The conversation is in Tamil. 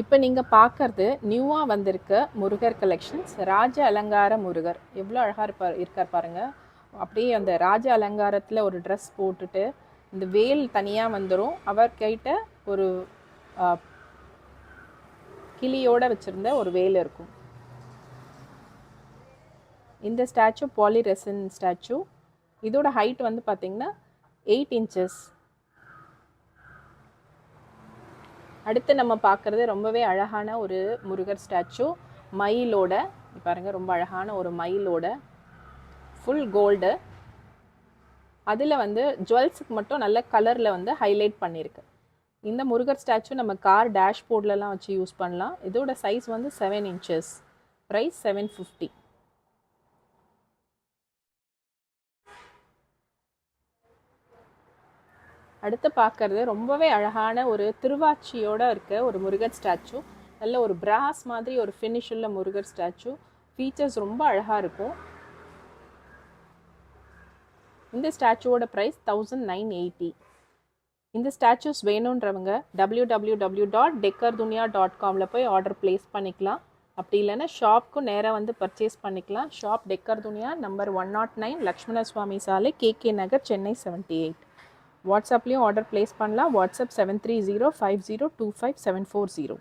இப்போ நீங்கள் பார்க்கறது நியூவாக வந்திருக்க முருகர் கலெக்ஷன்ஸ். ராஜ அலங்கார முருகர் எவ்வளோ அழகாக இருக்கார் பாருங்கள். அப்படியே அந்த ராஜ அலங்காரத்தில் ஒரு ட்ரெஸ் போட்டுட்டு இந்த வேல் தனியாக வந்துடும். அவர் கிட்ட ஒரு கிளியோட வச்சுருந்த ஒரு வேல் இருக்கும். இந்த ஸ்டாச்சு பாலிரெசன் ஸ்டாச்சு. இதோட ஹைட் வந்து பார்த்திங்கன்னா 8 inches. அடுத்து நம்ம பார்க்குறது ரொம்பவே அழகான ஒரு முருகர் ஸ்டாச்சு. மயிலோட பாருங்கள், ரொம்ப அழகான ஒரு மயிலோட ஃபுல் கோல்டு. அதில் வந்து ஜுவல்ஸுக்கு மட்டும் நல்ல கலரில் வந்து ஹைலைட் பண்ணியிருக்கு. இந்த முருகர் ஸ்டாச்சு நம்ம கார் டேஷ்போர்ட்லலாம் வச்சு யூஸ் பண்ணலாம். இதோட சைஸ் வந்து 7 inches. ப்ரைஸ் 750. அடுத்து பார்க்குறது ரொம்பவே அழகான ஒரு திருவாச்சியோடு இருக்க ஒரு முருகர் ஸ்டாச்சு. நல்ல ஒரு பிராஸ் மாதிரி ஒரு ஃபினிஷ் உள்ள முருகர் ஸ்டாச்சு. ஃபீச்சர்ஸ் ரொம்ப அழகாக இருக்கும். இந்த ஸ்டாச்சுவோட ப்ரைஸ் 1980. இந்த ஸ்டாச்சுஸ் வேணுன்றவங்க www.decordunia.com போய் ஆர்டர் ப்ளேஸ் பண்ணிக்கலாம். அப்படி இல்லைன்னா ஷாப்க்கும் நேராக வந்து பர்ச்சேஸ் பண்ணிக்கலாம். ஷாப் டெக்கர் துனியா, நம்பர் 109, லக்ஷ்மண சுவாமி சாலை, KK நகர், சென்னை 78. வாட்ஸ்அப்லேயும் ஆர்டர் ப்ளேஸ் பண்ணலாம். வாட்ஸ்அப் 7305025740.